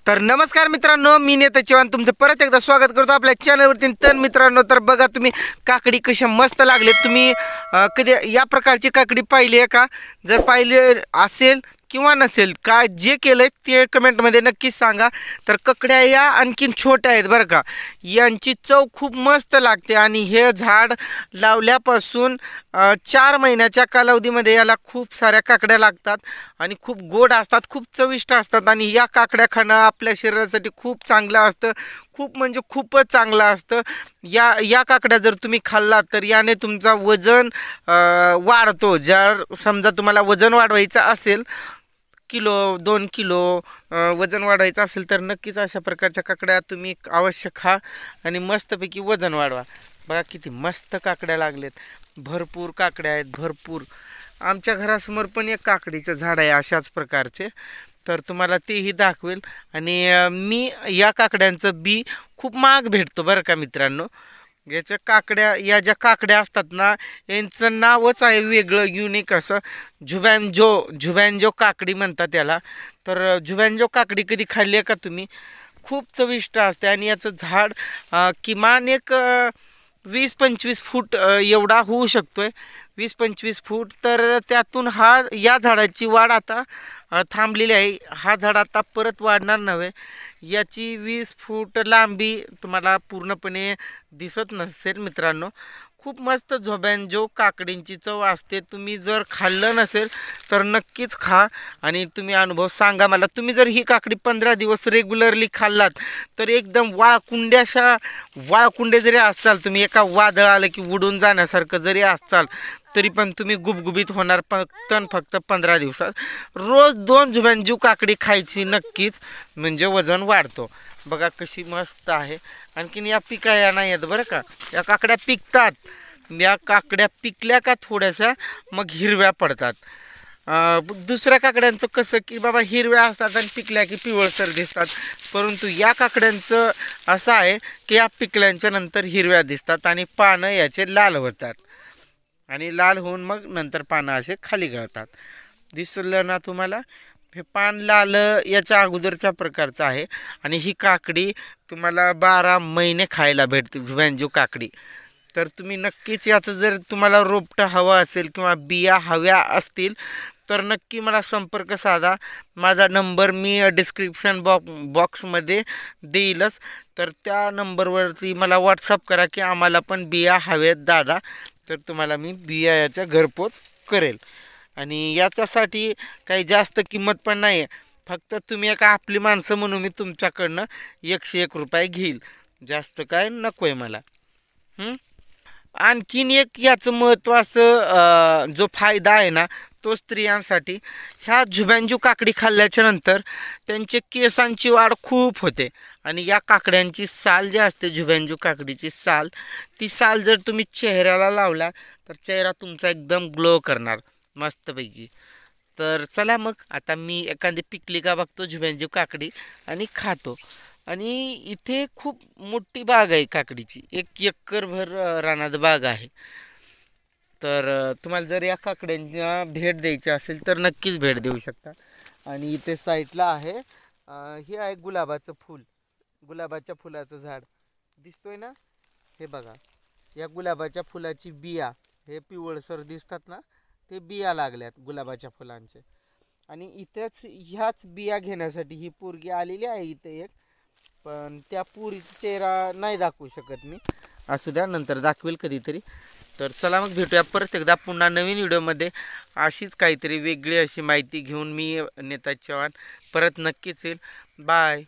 तर नमस्कार मित्रांनो, मी नेता चव्हाण तुमचं परत एकदा स्वागत करतो आपल्या चॅनलवरती। तर मित्रांनो, तर बघा तुम्ही काकडी कशा मस्त लागले। तुम्ही कधी या प्रकारची काकडी पाहिली आहे का? जर पाहिली असेल किंवा नसेल, काय जे केलंय ते कमेंटमध्ये नक्कीच सांगा। तर ककड्या या आणखीन छोट्या आहेत बरं का, यांची चव खूप मस्त लागते। आणि हे झाड लावल्यापासून 4 महिन्याच्या कालावधीमध्ये याला खूप साऱ्या काकड्या लागतात आणि खूप गोड असतात, खूप चविष्ट असतात। आणि या काकड्या खाणं आपल्या शरीरासाठी खूप चांगलं असतं, खूप म्हणजे खूपच चांगलं असतं। या काकड्या जर तुम्ही खाल्लात तर याने तुमचा वजन वाढतो। जर समजा तुम्हाला वजन वाढवायचं असेल, किलो 2 किलो वजन वाढवायचं असेल, तर नक्कीच अशा प्रकारच्या काकड्या तुम्ही अवश्य खा आणि मस्तपैकी वजन वाढवा। बघा किती मस्त काकड्या लागलेत, भरपूर काकड्या आहेत, भरपूर। आमच्या घरासमोर पण एक काकडीचं झाड आहे अशाच प्रकारचे, तर तुम्हाला तेही दाखवेल। आणि मी या काकड्यांचं बी खूप महाग भेटतो बरं का मित्रांनो। याच्या काकड्या, या ज्या काकड्या असतात ना, यांचं नावच आहे वेगळं, युनिक असं। झुबॅन्जो काकडी म्हणतात त्याला। तर झुबॅन्जो काकडी कधी खाल्ली आहे का तुम्ही? खूप चविष्ट असते। आणि याचं झाड किमान एक 20-25 फूट एवढा होऊ शकतोय, 20-25 फूट। तर त्यातून या झाडाची वाढ आता थांबलेली आहे। हा झाड आता परत वाढणार नव्हे। याची 20 फूट लांबी तुम्हाला पूर्णपणे दिसत नसेल मित्रांनो। खूप मस्त झोबॅन्जो काकडींची चव असते। तुम्ही जर खाल्लं नसेल तर नक्कीच खा आणि तुम्ही अनुभव सांगा मला। तुम्ही जर ही काकडी 15 दिवस रेग्युलरली खाल्लात तर एकदम वाळकुंडे जरी असाल तुम्ही, एका वादळ आलं की उडून जाण्यासारखं जरी असाल, तरी पण तुम्ही गुबगुबीत होणार फक्त 15 दिवसात। रोज 2 झुबॅन्जो काकडी खायची नक्कीच, म्हणजे वजन वाढतो। बघा कशी मस्त आहे। आणखीन या पिकाया नाही आहेत बरं का, या काकड्या पिकतात। या काकड्या पिकल्या का थोड्याशा मग हिरव्या पडतात। दुसऱ्या काकड्यांचं कसं की बाबा हिरव्या असतात आणि पिकल्या की पिवळसर दिसतात, परंतु या काकड्यांचं असं आहे की या पिकल्याच्या नंतर हिरव्या दिसतात आणि पानं याचे लाल होतात आणि लाल होऊन मग नंतर पानं असे खाली गळतात। दिसलं ना तुम्हाला? हे पान लाल याच्या अगोदरच्या प्रकारचं आहे। आणि ही काकडी तुम्हाला 12 महिने खायला भेटते, झुबॅन्जो काकडी। तर तुम्ही नक्कीच याचं, जर तुम्हाला रोपटं हवं असेल किंवा बिया हव्या असतील तर नक्की मला संपर्क साधा। माझा नंबर मी डिस्क्रिप्शन बॉक्समध्ये देईलच। तर त्या नंबरवरती मला व्हॉट्सअप करा की आम्हाला पण बिया हव्यात दादा, तर तुम्हाला मी बिया याच्या घरपोच करेल। आणि याच्यासाठी काही जास्त किंमत पण नाही आहे, फक्त तुम्ही एका आपली माणसं म्हणून मी तुमच्याकडनं 101 रुपये घेईल, जास्त काय नको आहे मला। आणखीन एक याचं महत्त्वाचं जो फायदा आहे ना, तो स्त्रियांसाठी। ह्या झुबॅन्जो काकडी खाल्ल्याच्या नंतर त्यांचे केसांची वाढ खूप होते। आणि या काकड्यांची साल जी असते, झुबॅन्जो काकडीची साल, ती साल जर तुम्ही चेहऱ्याला लावला तर चेहरा तुमचा एकदम ग्लो करणार मस्तपैकी। तर चला मग आता मी एखादी पिकली का बघतो झुबॅन्जो काकडी आणि खातो। आणि इथे खूप मोठी बाग आहे काकडीची, 1 एकरभर रानात बाग आहे। तर तुम्हाला जर या काकड्यांना भेट द्यायची असेल तर नक्कीच भेट देऊ शकता। आणि इथे साईडला आहे, हे आहे गुलाबाचं फूल, गुलाबाच्या फुलाचं झाड दिसतोय ना, हे बघा। या गुलाबाच्या फुलाची बिया, हे पिवळसर दिसतात ना, ते बिया लागल्यात गुलाबाच्या फुलांचे। आणि इथेच ह्याच बिया घेण्यासाठी ही पोरगी आलेली आहे इथे एक, पण त्या पोरीचा चेहरा नाही दाखवू शकत मी, असू द्या नंतर दाखवेल कधीतरी। तर चला मग भेटूया परत एकदा पुन्हा नवीन व्हिडिओमध्ये। अशीच काहीतरी वेगळी अशी माहिती घेऊन मी नेता चव्हाण परत नक्कीच येईल। बाय।